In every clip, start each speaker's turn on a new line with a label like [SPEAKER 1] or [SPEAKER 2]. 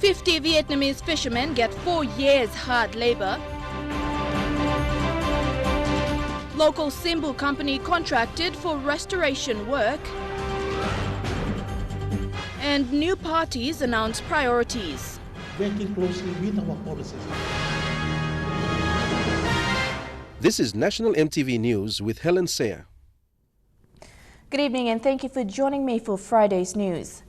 [SPEAKER 1] 50 Vietnamese fishermen get 4 years hard labor. Local Simbu company contracted for restoration work. And new parties announce priorities.
[SPEAKER 2] Working closely with our policies.
[SPEAKER 3] This is National EMTV News with Helen Sayer.
[SPEAKER 4] Good evening and thank you for joining me for Friday's news.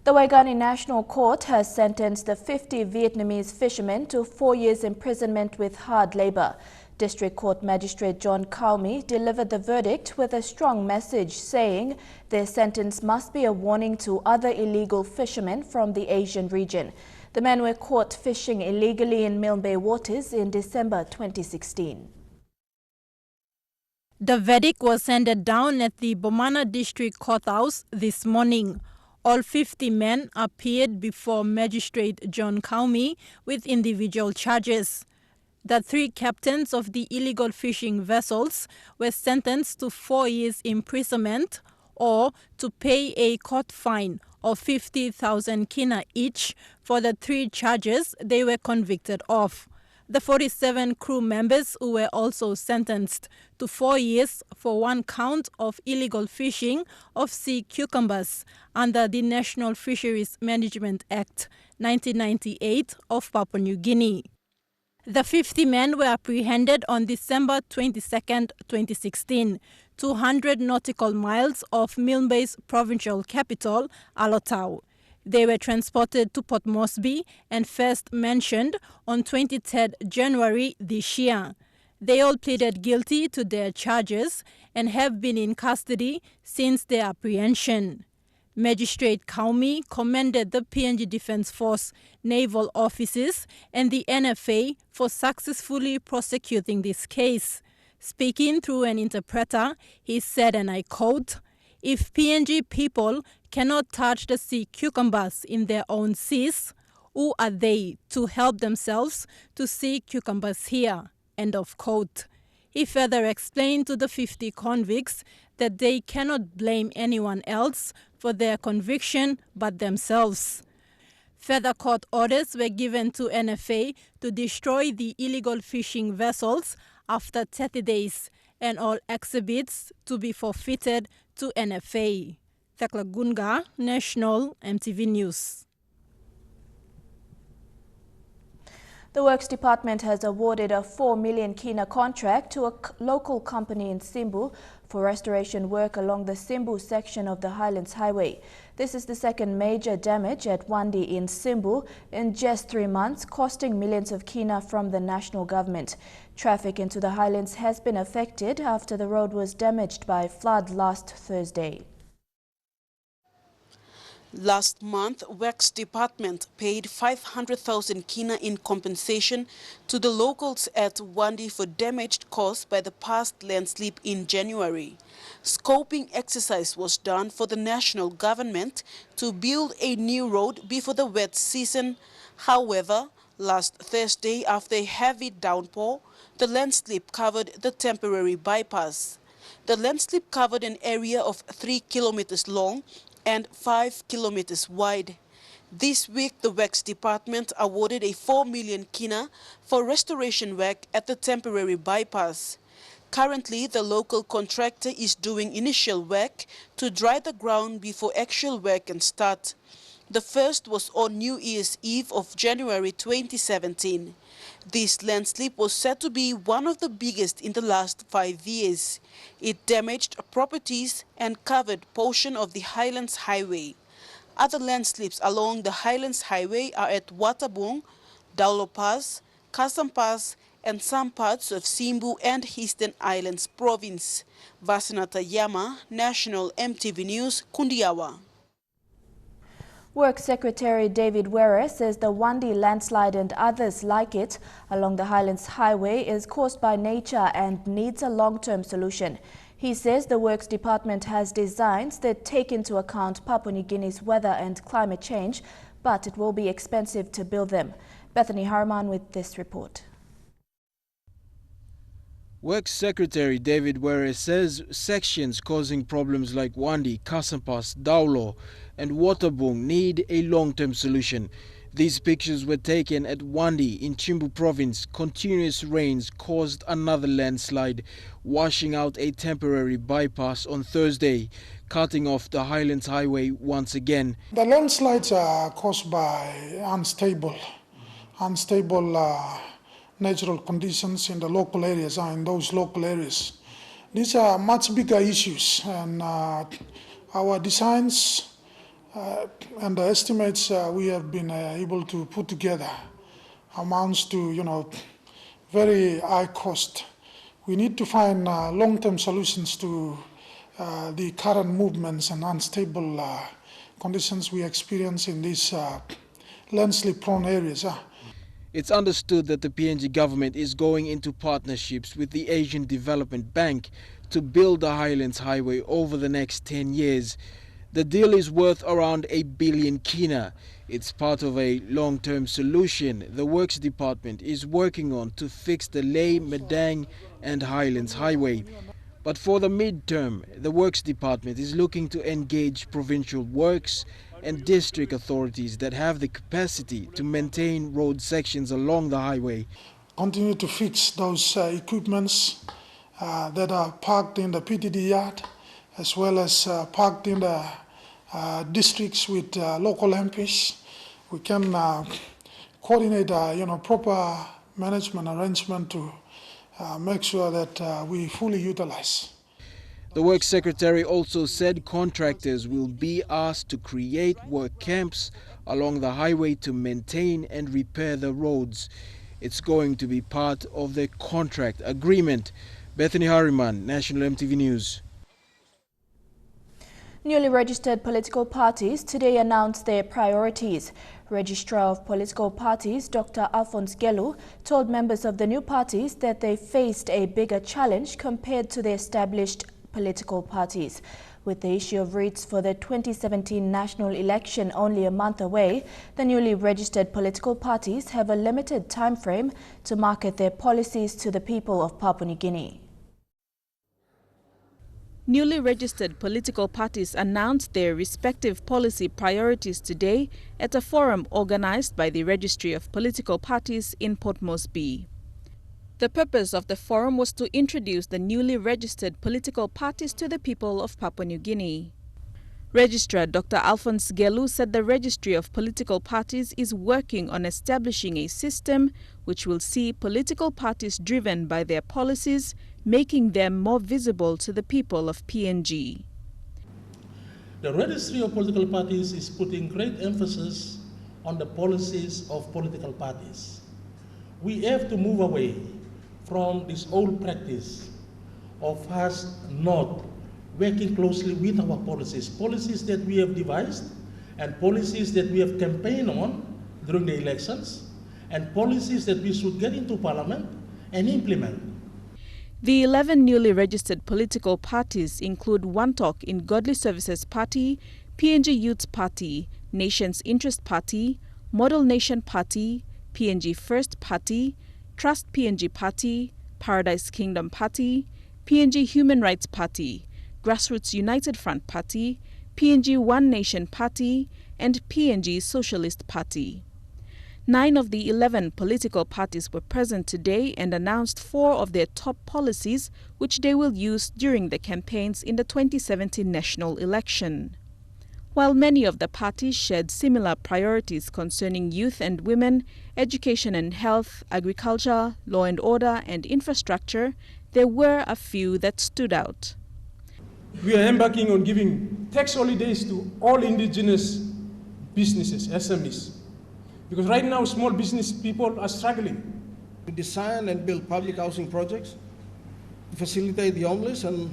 [SPEAKER 4] The Waigani National Court has sentenced the 50 Vietnamese fishermen to 4 years imprisonment with hard labor. District Court Magistrate John Kaumi delivered the verdict with a strong message saying their sentence must be a warning to other illegal fishermen from the Asian region. The men were caught fishing illegally in Milne Bay waters in December 2016.
[SPEAKER 5] The verdict was handed down at the Bomana District Courthouse this morning. All 50 men appeared before Magistrate John Kaumi with individual charges. The 3 captains of the illegal fishing vessels were sentenced to 4 years imprisonment or to pay a court fine of 50,000 kina each for the 3 charges they were convicted of. The 47 crew members who were also sentenced to 4 years for 1 count of illegal fishing of sea cucumbers under the National Fisheries Management Act 1998 of Papua New Guinea. The 50 men were apprehended on December 22, 2016, 200 nautical miles off Milne Bay's provincial capital, Alotau. They were transported to Port Moresby and first mentioned on 23 January this year. They all pleaded guilty to their charges and have been in custody since their apprehension. Magistrate Kaumi commended the PNG Defence Force naval officers and the NFA for successfully prosecuting this case. Speaking through an interpreter, he said, and I quote, "If PNG people cannot touch the sea cucumbers in their own seas, who are they to help themselves to sea cucumbers here?" End of quote. He further explained to the 50 convicts that they cannot blame anyone else for their conviction but themselves. Further court orders were given to NFA to destroy the illegal fishing vessels after 30 days and all exhibits to be forfeited to NFA. Thakla Gunga, National EMTV News.
[SPEAKER 4] The Works Department has awarded a 4 million kina contract to a local company in Simbu for restoration work along the Simbu section of the Highlands Highway. This is the second major damage at Wandi in Simbu in just 3 months, costing millions of kina from the national government. Traffic into the Highlands has been affected after the road was damaged by flood last Thursday.
[SPEAKER 6] Last month, Works Department paid 500,000 kina in compensation to the locals at Wandi for damage caused by the past landslip in January. Scoping exercise was done for the national government to build a new road before the wet season. However, last Thursday, after a heavy downpour, the landslip covered the temporary bypass. The landslip covered an area of 3 kilometers long and 5 kilometers wide. This week, the Works Department awarded a 4 million kina for restoration work at the temporary bypass. Currently, the local contractor is doing initial work to dry the ground before actual work can start. The first was on New Year's Eve of January 2017. This landslip was said to be one of the biggest in the last 5 years. It damaged properties and covered portion of the Highlands Highway. Other landslips along the Highlands Highway are at Watabung, Daulo Pass, Kasam Pass, and some parts of Simbu and Eastern Islands Province. Vasanata Yama, National EMTV News, Kundiawa.
[SPEAKER 4] Work Secretary David Were says the Wandi landslide and others like it along the Highlands Highway is caused by nature and needs a long-term solution. He says the Works Department has designs that take into account Papua New Guinea's weather and climate change, but it will be expensive to build them. Bethany Harman with this report.
[SPEAKER 7] Works Secretary David Were says sections causing problems like Wandi, Kasampas, Daulo and Watabung need a long-term solution. These pictures were taken at Wandi in Simbu province. Continuous rains caused another landslide, washing out a temporary bypass on Thursday, cutting off the Highlands Highway once again.
[SPEAKER 8] The landslides are caused by unstable natural conditions in the local areas. These are much bigger issues, and our designs and the estimates we have been able to put together amounts to very high cost. We need to find long-term solutions to the current movements and unstable conditions we experience in these landslide-prone areas.
[SPEAKER 7] It's understood that the PNG government is going into partnerships with the Asian Development Bank to build the Highlands Highway over the next 10 years. The deal is worth around 8 billion kina. It's part of a long-term solution the Works Department is working on to fix the Leh, Madang and Highlands Highway. But for the mid-term, the Works Department is looking to engage provincial works and district authorities that have the capacity to maintain road sections along the highway.
[SPEAKER 8] Continue to fix those equipments that are parked in the PTD yard, as well as parked in the districts with local MPs. We can coordinate proper management arrangement to make sure that we fully utilize.
[SPEAKER 7] The Works Secretary also said contractors will be asked to create work camps along the highway to maintain and repair the roads. It's going to be part of the contract agreement. Bethany Harriman, National EMTV News.
[SPEAKER 4] Newly registered political parties today announced their priorities. Registrar of Political Parties, Dr. Alphonse Gelu, told members of the new parties that they faced a bigger challenge compared to the established political parties. With the issue of wreaths for the 2017 national election only a month away, the newly registered political parties have a limited time frame to market their policies to the people of Papua New Guinea.
[SPEAKER 1] Newly registered political parties announced their respective policy priorities today at a forum organized by the Registry of Political Parties in Port Moresby. The purpose of the forum was to introduce the newly registered political parties to the people of Papua New Guinea. Registrar Dr. Alphonse Gelu said the Registry of Political Parties is working on establishing a system which will see political parties driven by their policies, making them more visible to the people of PNG.
[SPEAKER 2] The Registry of Political Parties is putting great emphasis on the policies of political parties. We have to move away from this old practice of us not working closely with our policies that we have devised and policies that we have campaigned on during the elections and policies that we should get into Parliament and implement.
[SPEAKER 1] The 11 newly registered political parties include One Talk in Godly Services Party, PNG Youth Party, Nation's Interest Party, Model Nation Party, PNG First Party, Trust PNG Party, Paradise Kingdom Party, PNG Human Rights Party, Grassroots United Front Party, PNG One Nation Party, and PNG Socialist Party. 9 of the 11 political parties were present today and announced 4 of their top policies which they will use during the campaigns in the 2017 national election. While many of the parties shared similar priorities concerning youth and women, education and health, agriculture, law and order, and infrastructure, there were a few that stood out.
[SPEAKER 9] We are embarking on giving tax holidays to all indigenous businesses, SMEs. Because right now, small business people are struggling.
[SPEAKER 10] We design and build public housing projects to facilitate the homeless and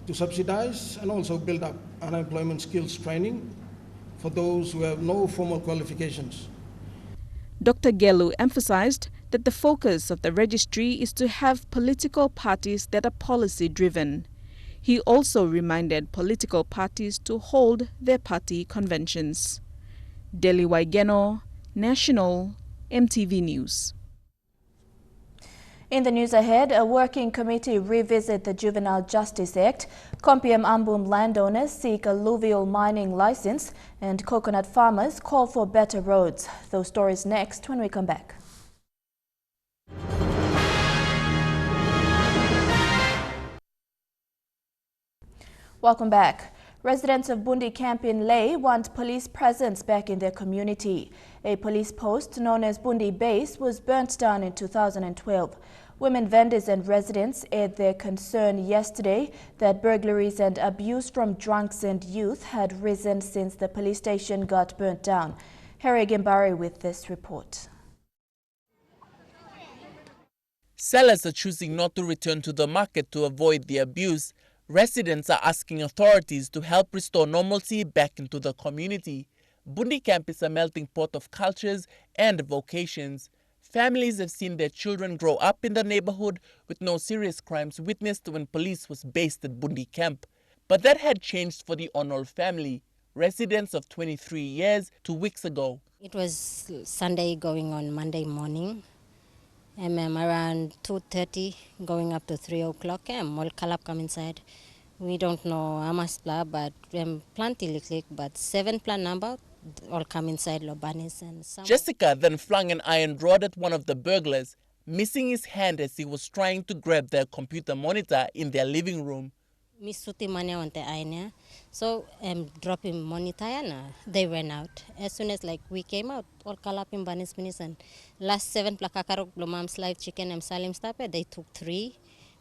[SPEAKER 10] to subsidize and also build up unemployment skills training for those who have no formal qualifications.
[SPEAKER 1] Dr. Gelu emphasized that the focus of the registry is to have political parties that are policy-driven. He also reminded political parties to hold their party conventions. Deli Waigeno, National EMTV News.
[SPEAKER 4] In the news ahead, a working committee revisit the Juvenile Justice Act, Kompiam Ambum landowners seek alluvial mining license, and coconut farmers call for better roads. Those stories next when we come back. Welcome back. Residents of Bundi Camp in Leh want police presence back in their community. A police post known as Bundi Base was burnt down in 2012. Women vendors and residents aired their concern yesterday that burglaries and abuse from drunks and youth had risen since the police station got burnt down. Harry Gimbari with this report.
[SPEAKER 11] Sellers are choosing not to return to the market to avoid the abuse. Residents are asking authorities to help restore normalcy back into the community. Bundi Camp is a melting pot of cultures and vocations. Families have seen their children grow up in the neighborhood with no serious crimes witnessed when police was based at Bundi Camp. But that had changed for the Onol family, residents of 23 years 2 weeks ago.
[SPEAKER 12] It was Sunday going on Monday morning. Around 2:30 going up to 3 o'clock, all kalap come inside. We don't know how much blah, but plenty lick, but 7 plan number all come inside Lobanis and some.
[SPEAKER 11] Jessica then flung an iron rod at one of the burglars, missing his hand as he was trying to grab their computer monitor in their living room.
[SPEAKER 12] Misuti mania on the aina, so dropping monitor they ran out. As soon as we came out, all kalapim banis minis and last 7 plakakarok blomam's live chicken and salim stape, they took 3,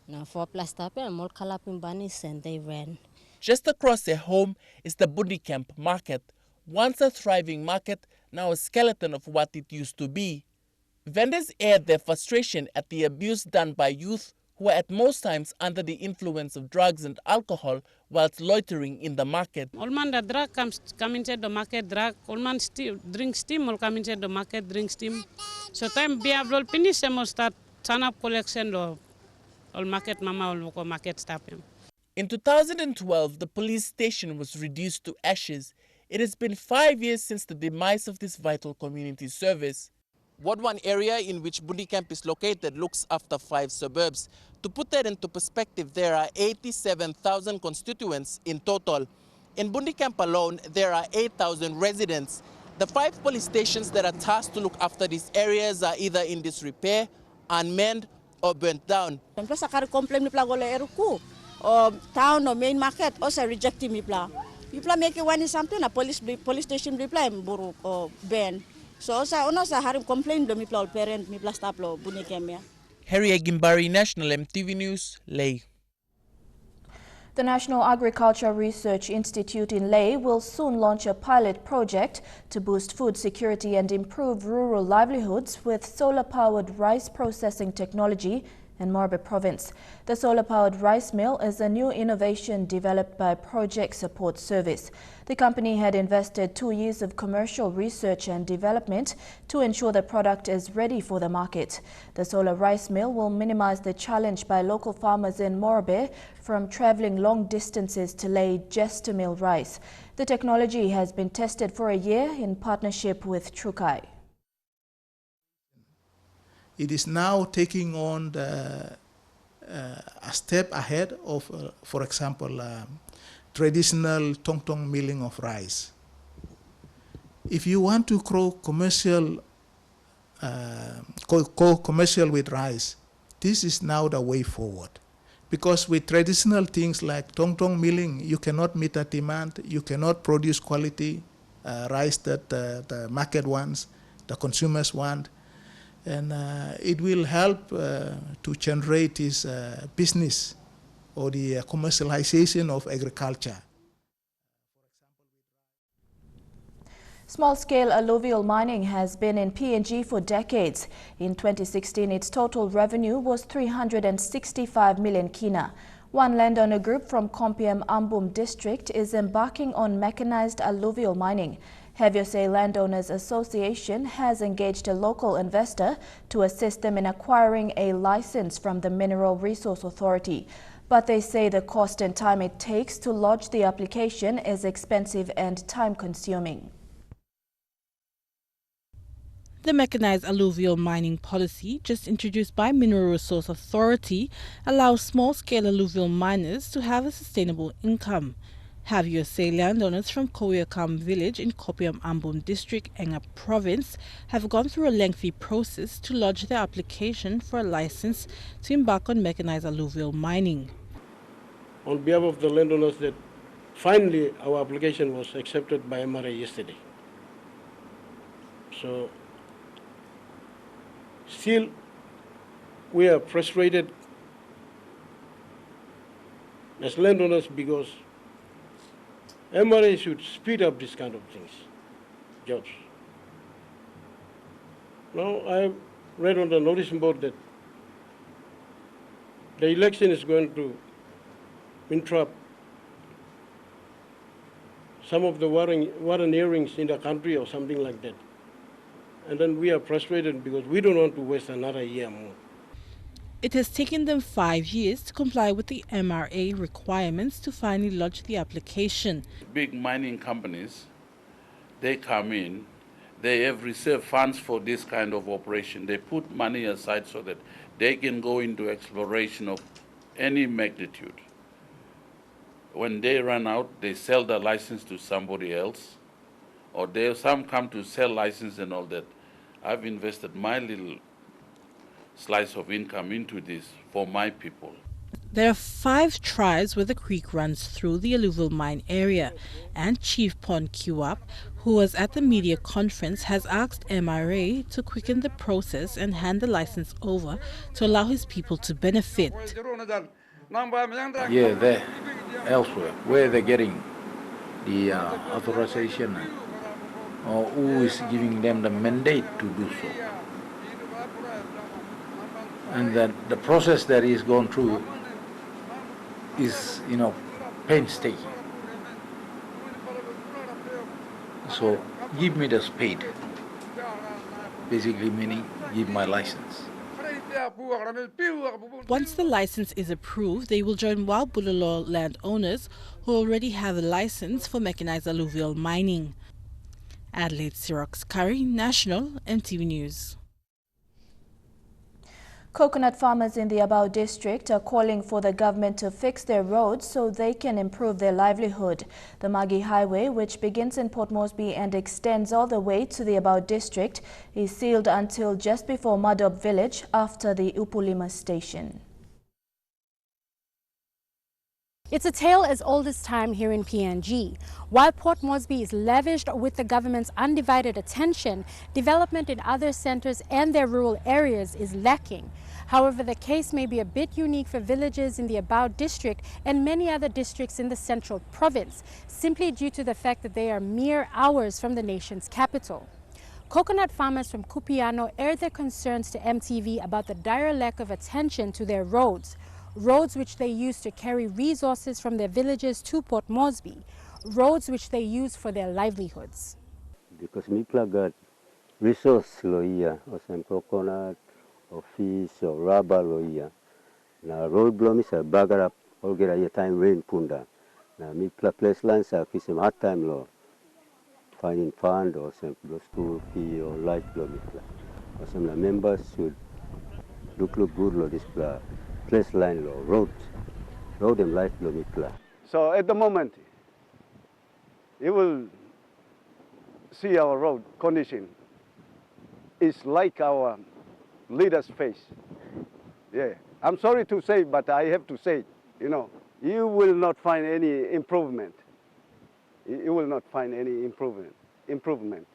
[SPEAKER 12] now 4 plus tape and all kalapim banis and they ran.
[SPEAKER 11] Just across their home is the Bundi Camp market. Once a thriving market, now a skeleton of what it used to be. Vendors aired their frustration at the abuse done by youth who are at most times under the influence of drugs and alcohol whilst loitering in the market.
[SPEAKER 13] All man the drug come inside the market, drug, all man drink steam, all come inside the market, drink steam. So time be able finish and start turn up collection all market mama all local market stop him.
[SPEAKER 11] In 2012, the police station was reduced to ashes. It has been 5 years since the demise of this vital community service. Ward 1 area in which Bundi Camp is located looks after 5 suburbs. To put that into perspective, there are 87,000 constituents in total. In Bundi Camp alone, there are 8,000 residents. The 5 police stations that are tasked to look after these areas are either in disrepair, unmanned, or burnt down.
[SPEAKER 14] Town or main market also rejecting me plan. People make one something a police station reply or ban. So also harim complain do me plan parent me plus taplo bunikemia.
[SPEAKER 11] Harry Gimbari, National EMTV News, Leh.
[SPEAKER 4] The National Agriculture Research Institute in Leh will soon launch a pilot project to boost food security and improve rural livelihoods with solar-powered rice processing technology in Morbe Province. The solar-powered rice mill is a new innovation developed by Project Support Service. The company had invested 2 years of commercial research and development to ensure the product is ready for the market. The solar rice mill will minimize the challenge by local farmers in Morbe from traveling long distances to lay just to mill rice. The technology has been tested for a year in partnership with Trukai.
[SPEAKER 15] It is now taking on a step ahead of, for example, traditional tong-tong milling of rice. If you want to grow commercial with rice, this is now the way forward. Because with traditional things like tong-tong milling, you cannot meet the demand, you cannot produce quality rice that the market wants, the consumers want. And it will help to generate this business or the commercialization of agriculture.
[SPEAKER 4] Small-scale alluvial mining has been in PNG for decades. In 2016, its total revenue was 365 million kina. One landowner group from Kompiam Ambum district is embarking on mechanized alluvial mining. Havyose Landowners Association has engaged a local investor to assist them in acquiring a license from the Mineral Resource Authority. But they say the cost and time it takes to lodge the application is expensive and time-consuming.
[SPEAKER 5] The mechanized alluvial mining policy, just introduced by Mineral Resource Authority, allows small-scale alluvial miners to have a sustainable income. Havio-Say landowners from Koyakam village in Kopiam Ambon district, Enga province, have gone through a lengthy process to lodge their application for a license to embark on mechanized alluvial mining.
[SPEAKER 16] On behalf of the landowners, that finally our application was accepted by MRA yesterday. So still we are frustrated as landowners because MRA should speed up this kind of things, jobs. Now I read on the notice board that the election is going to interrupt some of the warrant hearings in the country or something like that. And then we are frustrated because we don't want to waste another year more.
[SPEAKER 5] It has taken them 5 years to comply with the MRA requirements to finally lodge the application.
[SPEAKER 17] Big mining companies, they come in, they have reserved funds for this kind of operation. They put money aside so that they can go into exploration of any magnitude. When they run out, they sell the license to somebody else, or some come to sell license and all that. I've invested my little slice of income into this for my people.
[SPEAKER 5] There are 5 tribes where the creek runs through the alluvial mine area, and Chief Pon Kiwap, who was at the media conference, has asked MRA to quicken the process and hand the license over to allow his people to benefit.
[SPEAKER 18] Yeah, they're elsewhere, where they're getting the authorization, or who is giving them the mandate to do so. And that the process that is gone through is, painstaking. So give me the spade, basically meaning give my license.
[SPEAKER 5] Once the license is approved, they will join Wild Bulalo landowners who already have a license for mechanized alluvial mining. Adelaide Sirox Curry, National MTV News.
[SPEAKER 4] Coconut farmers in the Abao district are calling for the government to fix their roads so they can improve their livelihood. The Magi Highway, which begins in Port Moresby and extends all the way to the Abao district, is sealed until just before Madob village after the Upulima station.
[SPEAKER 19] It's a tale as old as time here in PNG. While Port Moresby is lavished with the government's undivided attention, development in other centres and their rural areas is lacking. However, the case may be a bit unique for villages in the Abao district and many other districts in the central province, simply due to the fact that they are mere hours from the nation's capital. Coconut farmers from Kupiano aired their concerns to MTV about the dire lack of attention to their roads which they use to carry resources from their villages to Port Moresby, roads which they use for their livelihoods.
[SPEAKER 20] Because we got resource loia, or some coconut, or fish, or rubber loia. Now road blooms are bagger up, all get a time rain punda. Now me place lines are some hard time law, finding fund or some school fee or life bloom. Or some members should look good law this place line law, road and life bloom. So at the moment, you will see our road condition is like our leader's face. Yeah, I'm sorry to say, but I have to say, you will not find any improvement. You will not find any improvement.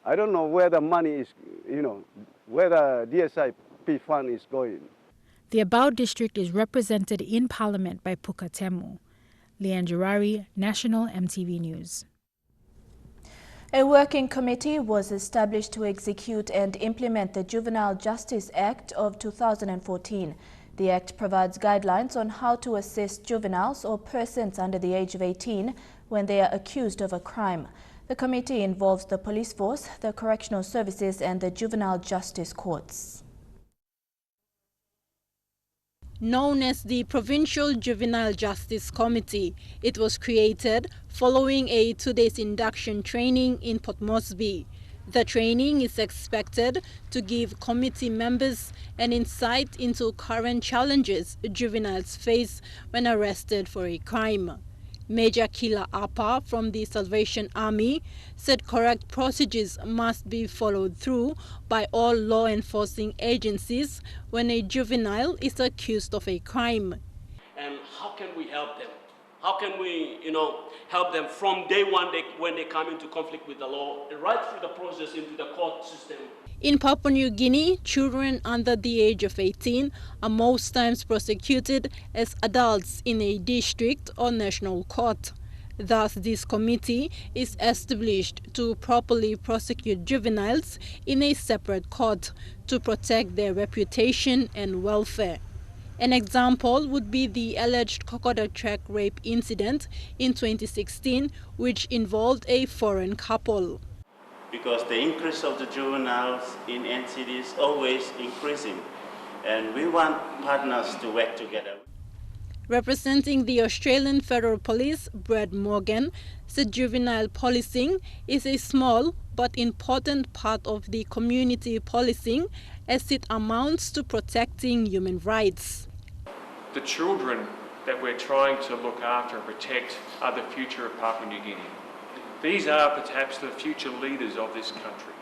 [SPEAKER 20] I don't know where the money is, where the DSIP fund is going.
[SPEAKER 19] The Abao district is represented in Parliament by Pukatemu. Leanne Girari, National MTV News.
[SPEAKER 4] A working committee was established to execute and implement the Juvenile Justice Act of 2014. The Act provides guidelines on how to assist juveniles or persons under the age of 18 when they are accused of a crime. The committee involves the police force, the correctional services and the juvenile justice courts.
[SPEAKER 5] Known as the Provincial Juvenile Justice Committee, it was created following a 2-day induction training in Port Moresby. The training is expected to give committee members an insight into current challenges juveniles face when arrested for a crime. Major Killer Apa from the Salvation Army said correct procedures must be followed through by all law enforcing agencies when a juvenile is accused of a crime.
[SPEAKER 21] And how can we help them? How can we, help them from day one when they come into conflict with the law, right through the process into the court system?
[SPEAKER 5] In Papua New Guinea, children under the age of 18 are most times prosecuted as adults in a district or national court. Thus, this committee is established to properly prosecute juveniles in a separate court to protect their reputation and welfare. An example would be the alleged crocodile track rape incident in 2016, which involved a foreign couple.
[SPEAKER 22] Because the increase of the juveniles in NCD is always increasing, and we want partners to work together.
[SPEAKER 5] Representing the Australian Federal Police, Brad Morgan, said juvenile policing is a small but important part of the community policing as it amounts to protecting human rights.
[SPEAKER 23] The children that we're trying to look after and protect are the future of Papua New Guinea. These are perhaps the future leaders of this country.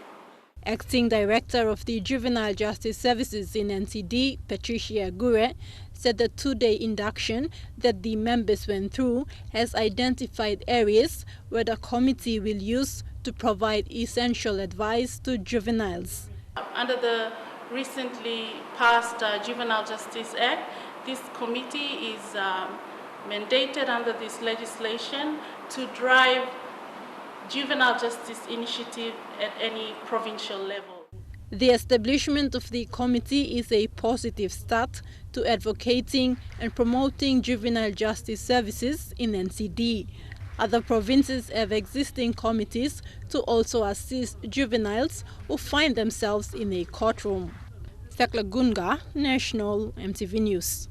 [SPEAKER 5] Acting Director of the Juvenile Justice Services in NCD, Patricia Gure, said the two-day induction that the members went through has identified areas where the committee will use to provide essential advice to juveniles.
[SPEAKER 24] Under the recently passed Juvenile Justice Act, this committee is mandated under this legislation to drive juvenile justice initiative at any provincial level.
[SPEAKER 5] The establishment of the committee is a positive start to advocating and promoting juvenile justice services in NCD. Other provinces have existing committees to also assist juveniles who find themselves in a courtroom. Thakla Gunga, National EMTV News.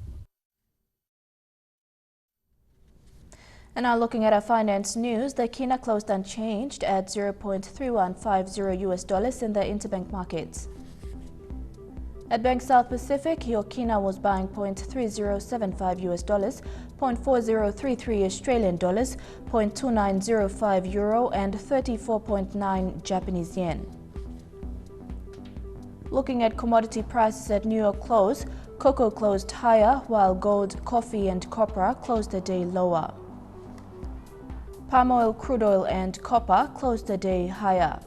[SPEAKER 4] And now looking at our finance news, the kina closed unchanged at $0.3150 in the interbank markets. At Bank South Pacific, your kina was buying $0.3075, $0.4033 Australian dollars, $0.2905 euro, and 34.9 Japanese yen. Looking at commodity prices at New York close, cocoa closed higher, while gold, coffee, and copra closed the day lower. Palm oil, crude oil, and copper closed the day higher.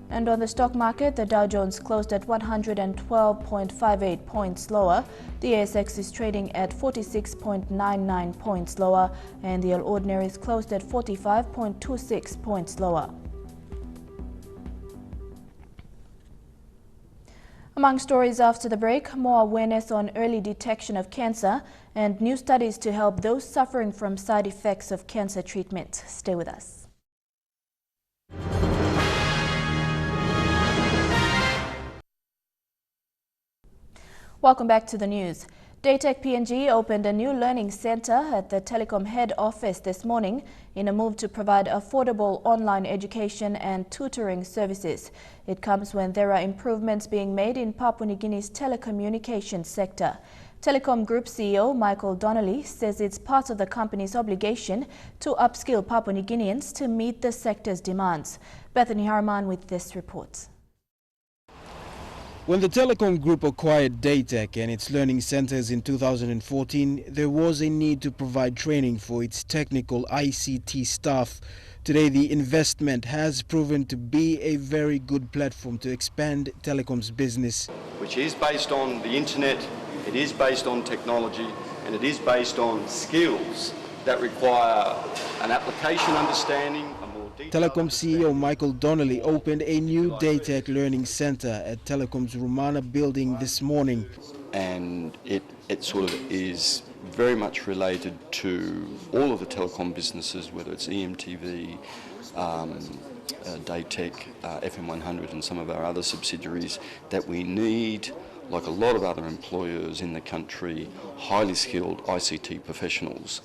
[SPEAKER 4] And on the stock market, the Dow Jones closed at 112.58 points lower. The ASX is trading at 46.99 points lower, and the All Ordinaries closed at 45.26 points lower. Among stories after the break, more awareness on early detection of cancer and new studies to help those suffering from side effects of cancer treatment. Stay with us. Welcome back to the news. Daytech PNG opened a new learning center at the Telecom head office this morning in a move to provide affordable online education and tutoring services. It comes when there are improvements being made in Papua New Guinea's telecommunications sector. Telecom Group CEO Michael Donnelly says it's part of the company's obligation to upskill Papua New Guineans to meet the sector's demands. Bethany Harman with this report.
[SPEAKER 7] When the Telecom Group acquired Daytech and its learning centers in 2014, there was a need to provide training for its technical ICT staff. Today, the investment has proven to be a very good platform to expand Telecom's business.
[SPEAKER 25] Which is based on the internet, it is based on technology, and it is based on skills that require an application understanding.
[SPEAKER 7] Telecom CEO Michael Donnelly opened a new Daytech Learning Center at Telecom's Romana building this morning.
[SPEAKER 25] And it sort of is very much related to all of the telecom businesses, whether it's EMTV, Daytech, FM100 and some of our other subsidiaries, that we need, like a lot of other employers in the country, highly skilled ICT professionals.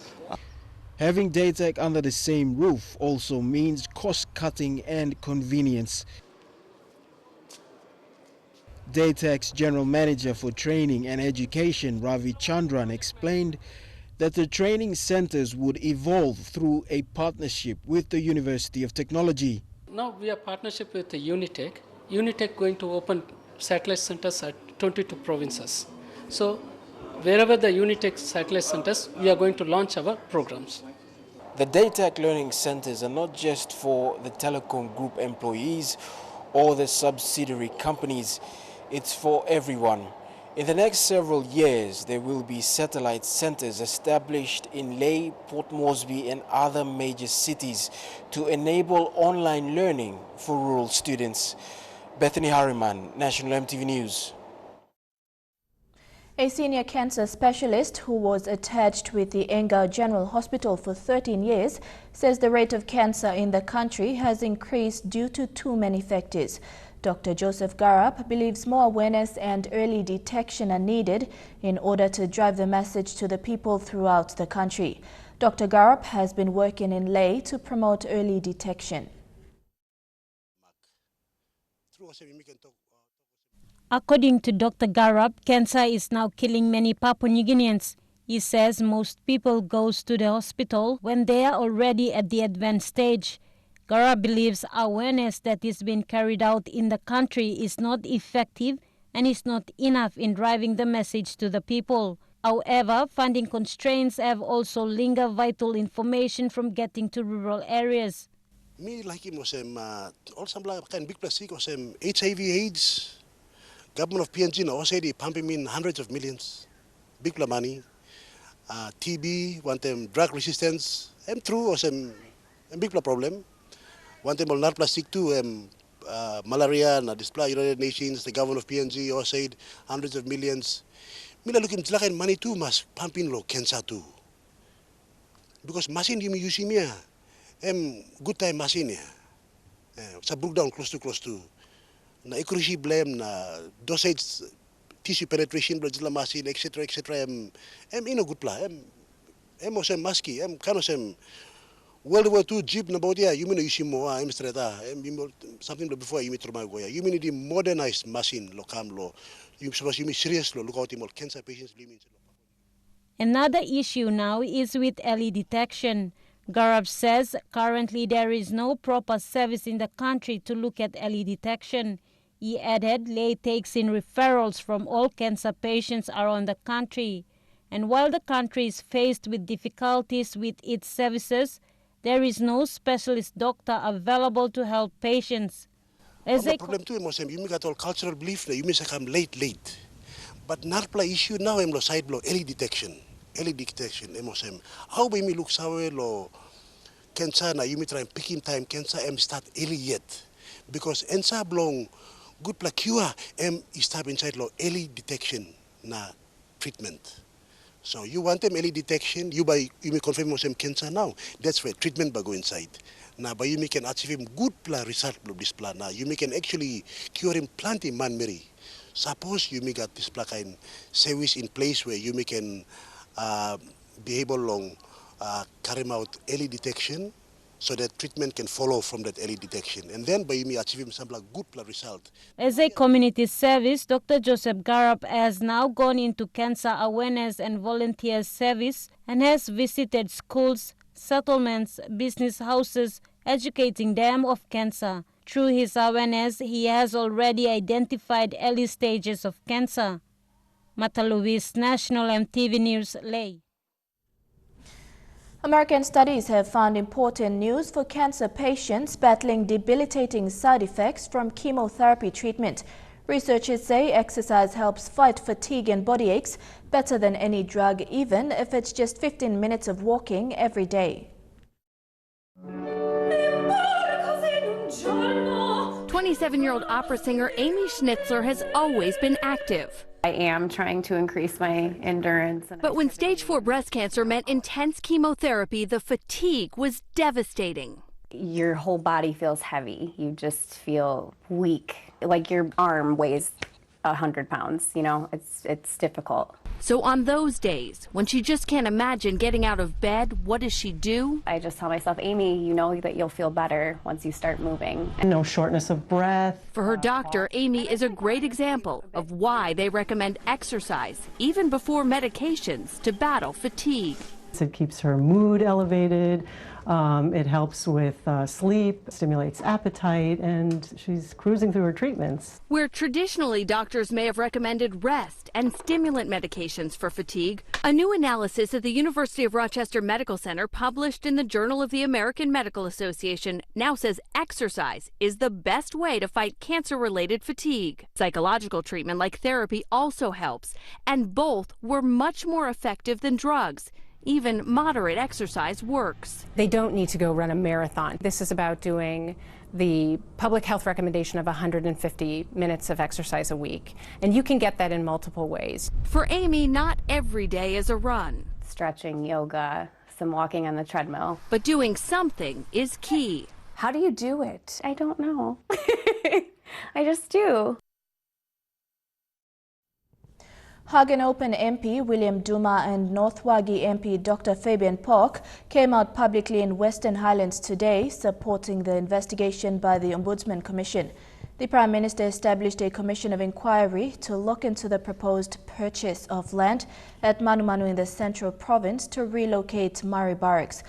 [SPEAKER 7] Having DayTech under the same roof also means cost-cutting and convenience. DayTech's General Manager for Training and Education, Ravi Chandran, explained that the training centers would evolve through a partnership with the University of Technology.
[SPEAKER 2] Now we have partnership with the Unitech. Unitech going to open satellite centers at 22 provinces. So wherever the Unitech satellite centers, we are going to launch our programs.
[SPEAKER 7] The DayTech learning centers are not just for the telecom group employees or the subsidiary companies. It's for everyone. In the next several years, there will be satellite centers established in Lae, Port Moresby and other major cities to enable online learning for rural students. Bethany Harriman, National EMTV News.
[SPEAKER 4] A senior cancer specialist who was attached with the Engau General Hospital for 13 years says the rate of cancer in the country has increased due to too many factors. Dr. Joseph Garab believes more awareness and early detection are needed in order to drive the message to the people throughout the country. Dr. Garab has been working in Lae to promote early detection.
[SPEAKER 3] According to Dr. Garab, cancer is now killing many Papua New Guineans. He says most people go to the hospital when they are already at the advanced stage. Garab believes awareness that is being carried out in the country is not effective and is not enough in driving the message to the people. However, funding constraints have also lingered vital information from getting to rural areas.
[SPEAKER 6] Me like him was all some kind big plastic was HIV/AIDS. Government of PNG now say they pumping in hundreds of millions, big money. TB, want them drug resistance. True was a big problem. Want them not plastic too. Malaria na display United Nations, the government of PNG all said hundreds of millions. Mila looking like money too must pumping low cancer too. Because machine you using me, good time machine ya. Sa broke down close to. Na accuracy blame na dosage tissue penetration blood machine etc. In a good plan. Was maski. Kind of World War II jeep na bawdia you mean you see more strata something before you meet my goya you mean the modernized machine lo cam lo you supposed you mean serious lo look out more cancer patients limits.
[SPEAKER 3] Another issue now is with early detection. Garab says currently there is no proper service in the country to look at early detection. He added Lae takes in referrals from all cancer patients around the country. And while the country is faced with difficulties with its services, there is no specialist doctor available to help patients.
[SPEAKER 6] As a problem too, you got all cultural belief that you may come late. But not play issue now, I'm side blow early detection. How we look sour lo cancer na you may try and picking time cancer start early yet. Because ensa blong good pla cure start inside lo early detection na treatment. So you want them early detection, you may confirm some cancer now. That's where treatment by go inside. Now by you can achieve him good result of this plan. Now you can actually cure him plenty man Mary. Suppose you may get this kind service in place where you can be able long carry out early detection so that treatment can follow from that early detection. And then by you may achieve some good result.
[SPEAKER 3] As a community service, Dr. Joseph Garab has now gone into cancer awareness and volunteer service and has visited schools, settlements, business houses, educating them of cancer. Through his awareness, he has already identified early stages of cancer. Mata Luis, National EMTV News, Lae.
[SPEAKER 4] American studies have found important news for cancer patients battling debilitating side effects from chemotherapy treatment. Researchers say exercise helps fight fatigue and body aches better than any drug, even if it's just 15 minutes of walking every day.
[SPEAKER 8] 27-year-old opera singer Amy Schnitzler has always been active.
[SPEAKER 9] I am trying to increase my endurance.
[SPEAKER 8] But when stage 4 breast cancer meant intense chemotherapy, the fatigue was devastating.
[SPEAKER 9] Your whole body feels heavy. You just feel weak, like your arm weighs 100 pounds. You know, it's difficult.
[SPEAKER 8] So on those days, when she just can't imagine getting out of bed, what does she do?
[SPEAKER 9] I just tell myself, Amy, you know that you'll feel better once you start moving.
[SPEAKER 1] No shortness of breath.
[SPEAKER 8] For her doctor, Amy is a great example of why they recommend exercise, even before medications, to battle fatigue.
[SPEAKER 1] It keeps her mood elevated, it helps with sleep, stimulates appetite, and she's cruising through her treatments.
[SPEAKER 8] Where traditionally doctors may have recommended rest and stimulant medications for fatigue, a new analysis at the University of Rochester Medical Center published in the Journal of the American Medical Association now says exercise is the best way to fight cancer-related fatigue. Psychological treatment like therapy also helps, and both were much more effective than drugs. Even moderate exercise works.
[SPEAKER 19] They don't need to go run a marathon. This is about doing the public health recommendation of 150 minutes of exercise a week. And you can get that in multiple ways.
[SPEAKER 8] For Amy, not every day is a run.
[SPEAKER 9] Stretching, yoga, some walking on the treadmill.
[SPEAKER 8] But doing something is key.
[SPEAKER 9] How do you do it? I don't know. I just do.
[SPEAKER 4] Hagen Open MP William Duma and North Wagi MP Dr. Fabian Pock came out publicly in Western Highlands today supporting the investigation by the Ombudsman Commission. The Prime Minister established a commission of inquiry to look into the proposed purchase of land at Manumanu in the Central Province to relocate Mari Barracks.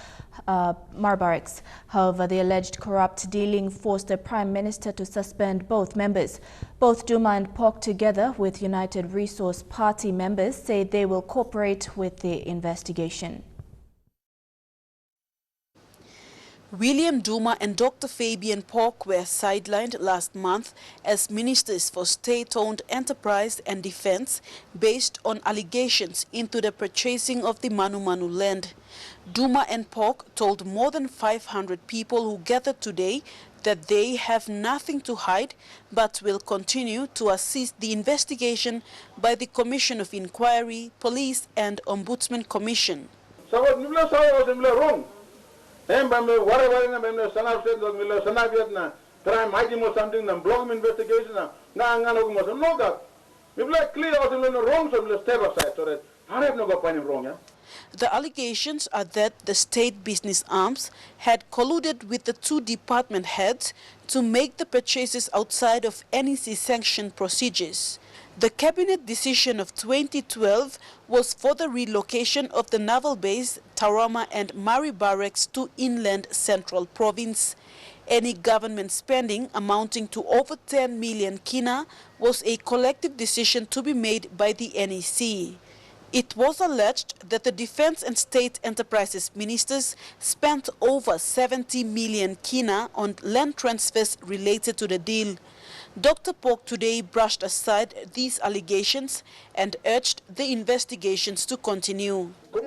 [SPEAKER 4] However, the alleged corrupt dealing forced the Prime Minister to suspend both members. Both Duma and Pock, together with United Resource Party members, say they will cooperate with the investigation.
[SPEAKER 10] William Duma and Dr. Fabian Pock were sidelined last month as ministers for state-owned enterprise and defense based on allegations into the purchasing of the Manumanu land. Duma and Pock told more than 500 people who gathered today that they have nothing to hide but will continue to assist the investigation by the Commission of Inquiry, Police and Ombudsman Commission. The allegations are that the state business arms had colluded with the two department heads to make the purchases outside of NEC-sanctioned procedures. The cabinet decision of 2012 was for the relocation of the naval base Taurama and Mari Barracks to inland Central Province. Any government spending amounting to over 10 million kina was a collective decision to be made by the NEC. It was alleged that the Defense and State Enterprises ministers spent over 70 million kina on land transfers related to the deal. Dr. Pock today brushed aside these allegations and urged the investigations to continue.
[SPEAKER 12] So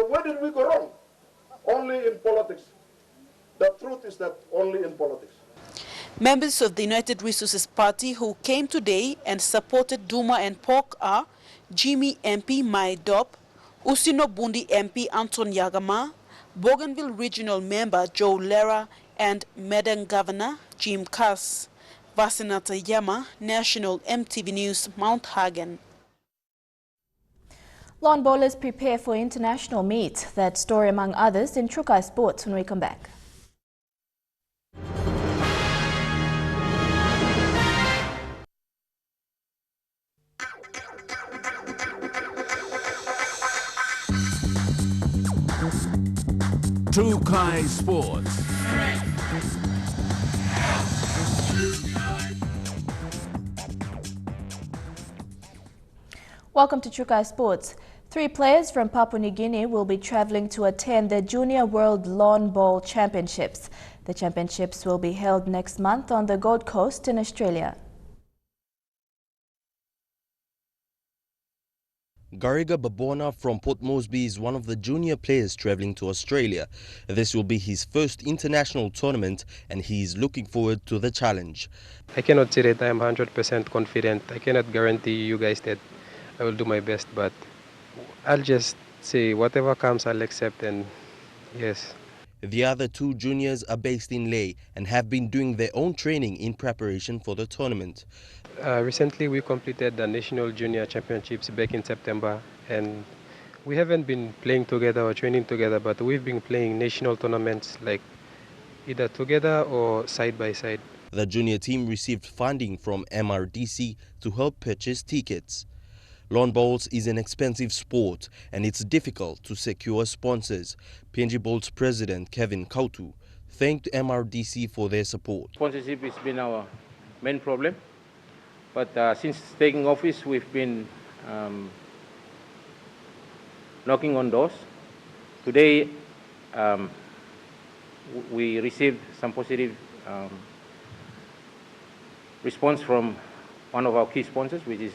[SPEAKER 12] where did we go wrong? Only in politics. The truth is that only in politics.
[SPEAKER 10] Members of the United Resources Party who came today and supported Duma and Pock are Jimmy MP Mai Dop, Usino Bundi MP Anton Yagama, Bougainville Regional Member Joe Lera, and Medan Governor Jim Cass. Vasinata Yama, National EMTV News, Mount Hagen.
[SPEAKER 4] Lawn bowlers prepare for international meet. That story among others in Trukai Sports when we come back.
[SPEAKER 13] Trukai Sports.
[SPEAKER 4] Welcome to Trukai Sports. 3 players from Papua New Guinea will be travelling to attend the Junior World Lawn Bowl Championships. The championships will be held next month on the Gold Coast in Australia.
[SPEAKER 14] Gariga Babona from Port Moresby is one of the junior players travelling to Australia. This will be his first international tournament and he is looking forward to the challenge.
[SPEAKER 26] I cannot say that I am 100% confident. I cannot guarantee you guys that I will do my best, but I'll just say whatever comes I'll accept, and yes.
[SPEAKER 14] The other two juniors are based in Leh and have been doing their own training in preparation for the tournament.
[SPEAKER 26] Recently, we completed the National Junior Championships back in September, and we haven't been playing together or training together, but we've been playing national tournaments like either together or side by side.
[SPEAKER 14] The junior team received funding from MRDC to help purchase tickets. Lawn bowls is an expensive sport and it's difficult to secure sponsors. PNG Bowls President Kevin Kautu thanked MRDC for their support.
[SPEAKER 11] Sponsorship has been our main problem, but since taking office we've been knocking on doors. Today we received some positive response from one of our key sponsors, which is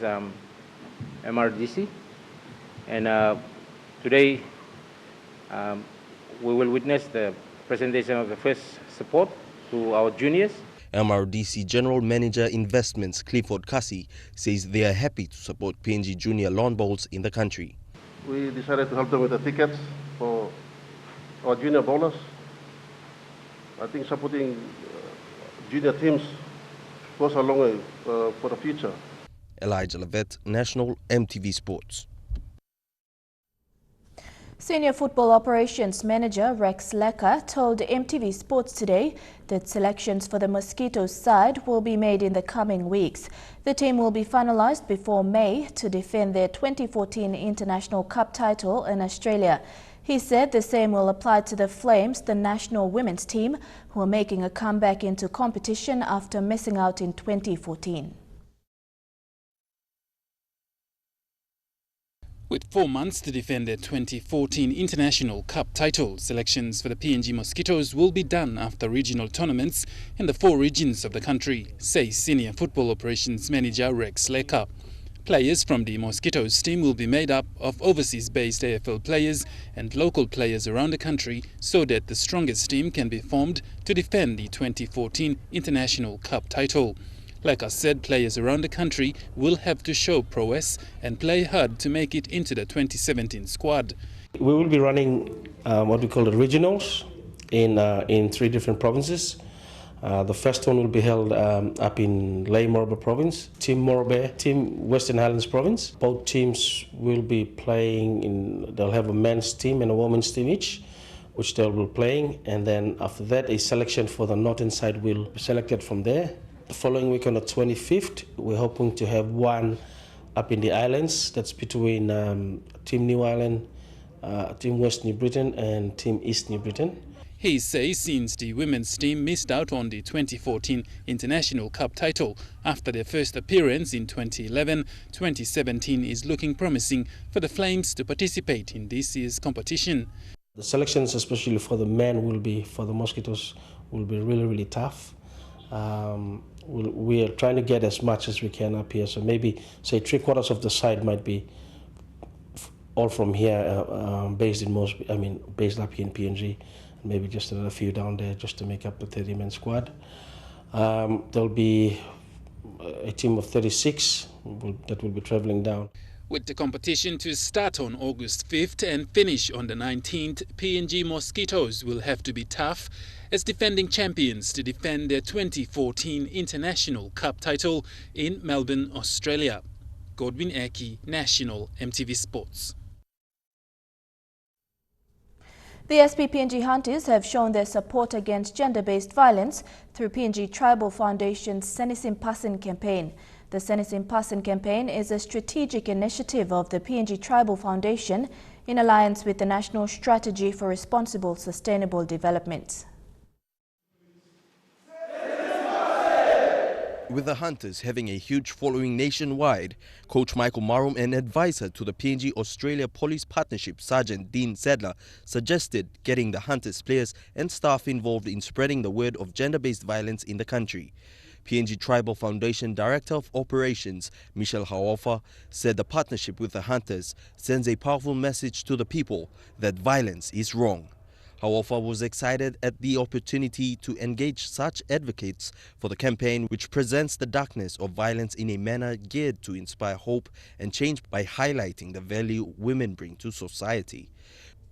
[SPEAKER 11] MRDC, and today we will witness the presentation of the first support to our juniors.
[SPEAKER 14] MRDC General Manager Investments Clifford Kasi says they are happy to support PNG junior lawn bowls in the country.
[SPEAKER 12] We decided to help them with the tickets for our junior bowlers. I think supporting junior teams goes a long way for the future.
[SPEAKER 14] Elijah Levet, National EMTV Sports.
[SPEAKER 4] Senior Football Operations Manager Rex Lecker told EMTV Sports today that selections for the Mosquitoes side will be made in the coming weeks. The team will be finalized before May to defend their 2014 International Cup title in Australia. He said the same will apply to the Flames, the national women's team, who are making a comeback into competition after missing out in 2014.
[SPEAKER 13] With 4 months to defend their 2014 International Cup title, selections for the PNG Mosquitoes will be done after regional tournaments in the 4 regions of the country, says Senior Football Operations Manager Rex Lecker. Players from the Mosquitoes team will be made up of overseas-based AFL players and local players around the country so that the strongest team can be formed to defend the 2014 International Cup title. Like I said, players around the country will have to show prowess and play hard to make it into the 2017 squad.
[SPEAKER 15] We will be running what we call the regionals in 3 different provinces. The first one will be held up in Leh Morobe Province, Team Morobe, Team Western Highlands Province. Both teams will be playing they'll have a men's team and a women's team each, which they'll be playing, and then after that a selection for the northern side will be selected from there. The following week on the 25th, we're hoping to have one up in the islands. That's between Team New Ireland, Team West New Britain and Team East New Britain.
[SPEAKER 13] He says since the women's team missed out on the 2014 International Cup title after their first appearance in 2011, 2017 is looking promising for the Flames to participate in this year's competition.
[SPEAKER 15] The selections, especially for the men, for the Mosquitoes, will be really, really tough. We are trying to get as much as we can up here, so maybe say 3/4 of the side might be all from here, based up here in PNG, and maybe just another few down there just to make up the 30-man squad. There'll be a team of 36 that will be traveling down.
[SPEAKER 13] With the competition to start on August 5th and finish on the 19th, PNG Mosquitoes will have to be tough as defending champions to defend their 2014 International Cup title in Melbourne, Australia. Godwin Eki, National EMTV Sports.
[SPEAKER 4] The SPPNG Hunters have shown their support against gender-based violence through PNG Tribal Foundation's Senisimpasan campaign. The Senisimpasan campaign is a strategic initiative of the PNG Tribal Foundation in alliance with the National Strategy for Responsible Sustainable Development.
[SPEAKER 14] With the Hunters having a huge following nationwide, Coach Michael Marum, an advisor to the PNG Australia Police Partnership, Sergeant Dean Sadler, suggested getting the Hunters players and staff involved in spreading the word of gender-based violence in the country. PNG Tribal Foundation Director of Operations, Michelle Haofa, said the partnership with the Hunters sends a powerful message to the people that violence is wrong. Haofa was excited at the opportunity to engage such advocates for the campaign, which presents the darkness of violence in a manner geared to inspire hope and change by highlighting the value women bring to society.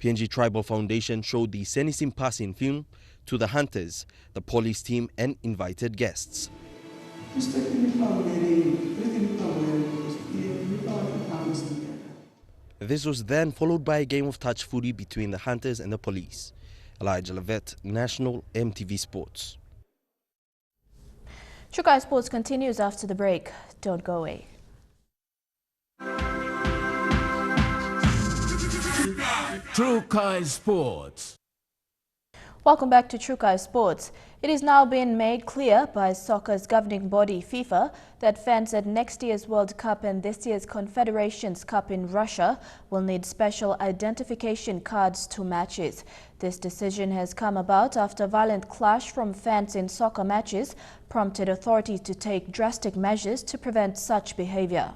[SPEAKER 14] PNG Tribal Foundation showed the Senisim passing film to the hunters, the police team and invited guests. This was then followed by a game of touch footy between the hunters and the police. Elijah Levet, National EMTV Sports.
[SPEAKER 4] Chukai Sports continues after the break. Don't go away.
[SPEAKER 16] Chukai Sports.
[SPEAKER 4] Welcome back to Chukai Sports. It is now been made clear by soccer's governing body FIFA that fans at next year's World Cup and this year's Confederations Cup in Russia will need special identification cards to matches. This decision has come about after violent clash from fans in soccer matches prompted authorities to take drastic measures to prevent such behavior.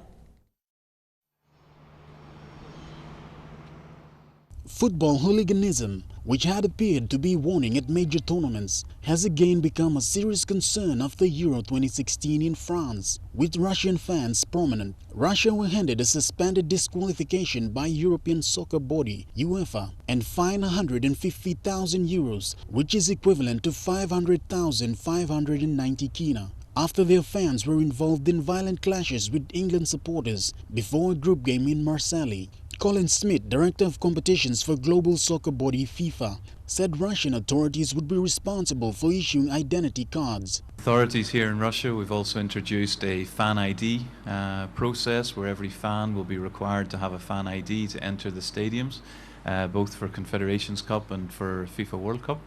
[SPEAKER 17] Football hooliganism, which had appeared to be warning at major tournaments, has again become a serious concern after Euro 2016 in France, with Russian fans prominent. Russia were handed a suspended disqualification by European soccer body UEFA and fined €150,000, which is equivalent to 500,590 kina, after their fans were involved in violent clashes with England supporters before a group game in Marseille. Colin Smith, Director of Competitions for Global Soccer Body FIFA, said Russian authorities would be responsible for issuing identity cards.
[SPEAKER 18] Authorities here in Russia, we've also introduced a fan ID process where every fan will be required to have a fan ID to enter the stadiums, both for Confederations Cup and for FIFA World Cup.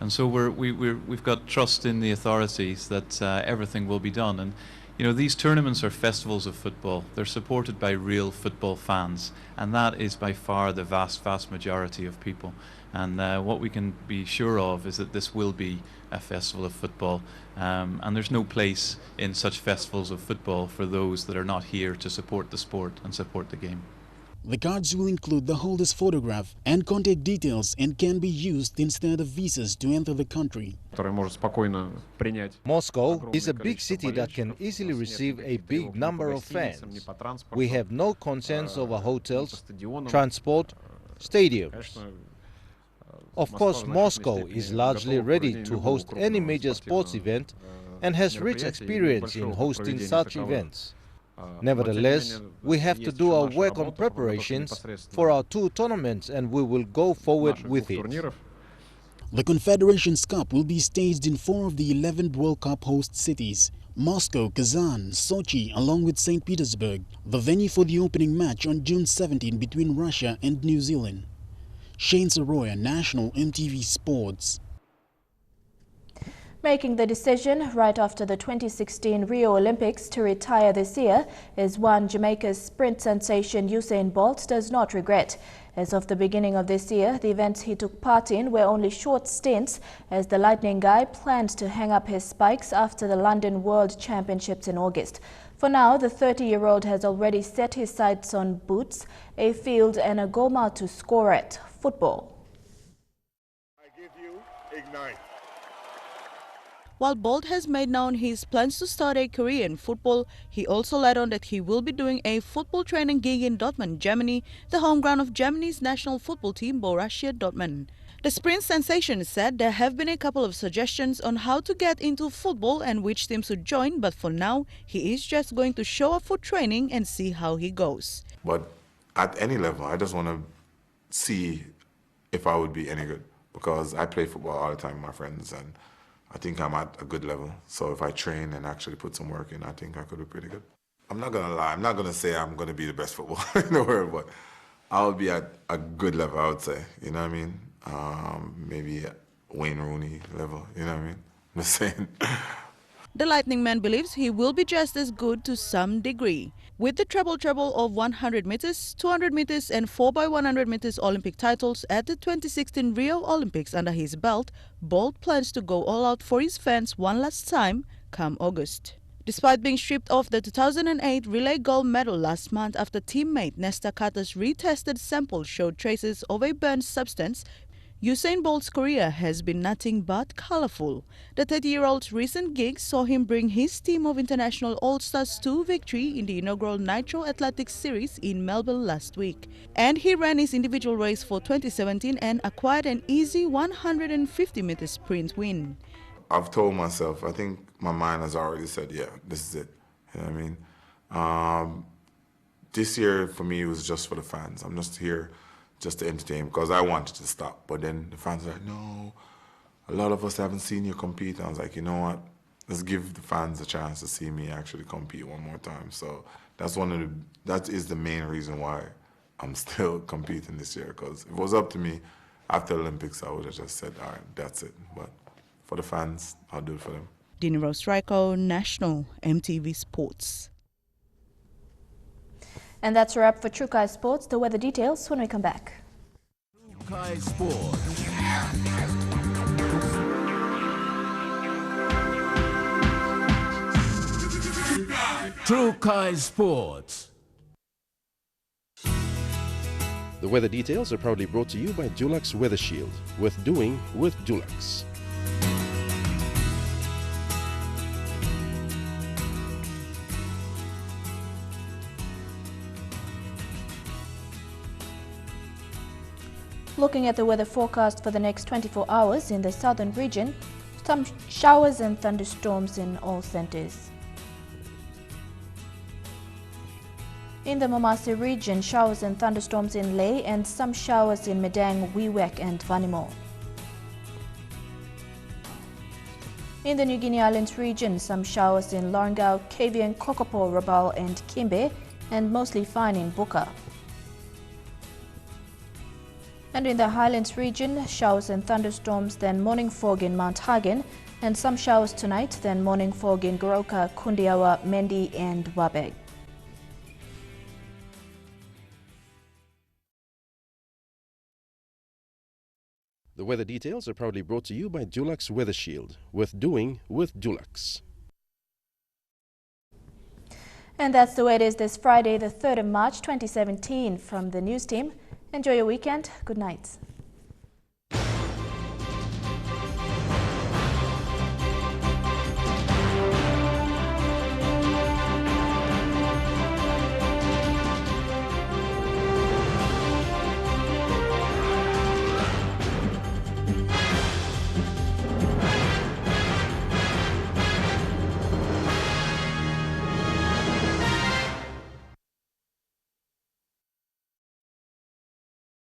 [SPEAKER 18] And so we've got trust in the authorities that everything will be done. And you know, these tournaments are festivals of football. They're supported by real football fans, and that is by far the vast majority of people. And what we can be sure of is that this will be a festival of football, and there's no place in such festivals of football for those that are not here to support the sport and support the game.
[SPEAKER 17] The cards will include the holder's photograph and contact details and can be used instead of visas to enter the country.
[SPEAKER 20] Moscow is a big city that can easily receive a big number of fans. We have no concerns over hotels, transport, stadiums. Of course, Moscow is largely ready to host any major sports event and has rich experience in hosting such events. Nevertheless, we have to do our work on preparations for our two tournaments and we will go forward with it.
[SPEAKER 17] The Confederations Cup will be staged in 4 of the 11 World Cup host cities: Moscow, Kazan, Sochi, along with St. Petersburg, the venue for the opening match on June 17 between Russia and New Zealand. Shane Soroya, National EMTV Sports.
[SPEAKER 4] Making the decision right after the 2016 Rio Olympics to retire this year is one Jamaica's sprint sensation Usain Bolt does not regret. As of the beginning of this year, the events he took part in were only short stints, as the Lightning guy plans to hang up his spikes after the London World Championships in August. For now, the 30-year-old has already set his sights on boots, a field and a goal to score at: football.
[SPEAKER 21] I give you Ignite.
[SPEAKER 22] While Bolt has made known his plans to start a career in football, he also let on that he will be doing a football training gig in Dortmund, Germany, the home ground of Germany's national football team Borussia Dortmund. The sprint sensation said there have been a couple of suggestions on how to get into football and which teams to join, but for now, he is just going to show up for training and see how he goes.
[SPEAKER 27] But at any level, I just want to see if I would be any good, because I play football all the time with my friends and I think I'm at a good level. So if I train and actually put some work in, I think I could be pretty good. I'm not going to lie. I'm not going to say I'm going to be the best footballer in the world, but I'll be at a good level, I would say. You know what I mean? Maybe Wayne Rooney level, you know what I mean? I'm just saying.
[SPEAKER 22] The Lightning man believes he will be just as good to some degree. With the treble of 100 meters, 200 meters and 4x100 meters Olympic titles at the 2016 Rio Olympics under his belt, Bolt plans to go all out for his fans one last time come August. Despite being stripped of the 2008 relay gold medal last month after teammate Nesta Carter's retested sample showed traces of a burned substance, Usain Bolt's career has been nothing but colorful. The 30-year-old's recent gigs saw him bring his team of international all-stars to victory in the inaugural Nitro Athletics Series in Melbourne last week. And he ran his individual race for 2017 and acquired an easy 150-meter sprint win.
[SPEAKER 27] I've told myself, I think my mind has already said, yeah, this is it. You know what I mean? This year, for me, it was just for the fans. I'm just here just to entertain because I wanted to stop. But then the fans were like, no, a lot of us haven't seen you compete. And I was like, you know what? Let's give the fans a chance to see me actually compete one more time. So that is the main reason why I'm still competing this year. Because if it was up to me, after the Olympics, I would have just said, all right, that's it. But for the fans, I'll do it for them.
[SPEAKER 22] Dinero Strico, National EMTV Sports.
[SPEAKER 4] And that's a wrap for True Kai Sports. The weather details when we come back.
[SPEAKER 16] True Kai Sports. True Kai Sports.
[SPEAKER 2] The weather details are proudly brought to you by Dulux Weather Shield. Worth doing with Dulux.
[SPEAKER 4] Looking at the weather forecast for the next 24 hours in the southern region, some showers and thunderstorms in all centers. In the Momase region, showers and thunderstorms in Leh and some showers in Medang, Wewak and Vanimo. In the New Guinea Islands region, some showers in Lorengau, Kavieng, Kokopo, Rabaul and Kimbe, and mostly fine in Buka. And in the Highlands region, showers and thunderstorms, then morning fog in Mount Hagen, and some showers tonight, then morning fog in Goroka, Kundiawa, Mendi and Wabeg.
[SPEAKER 2] The weather details are proudly brought to you by Dulux Weather Shield. Worth doing with Dulux.
[SPEAKER 4] And that's the way it is this Friday, the 3rd of March 2017. From the news team, enjoy your weekend. Good night.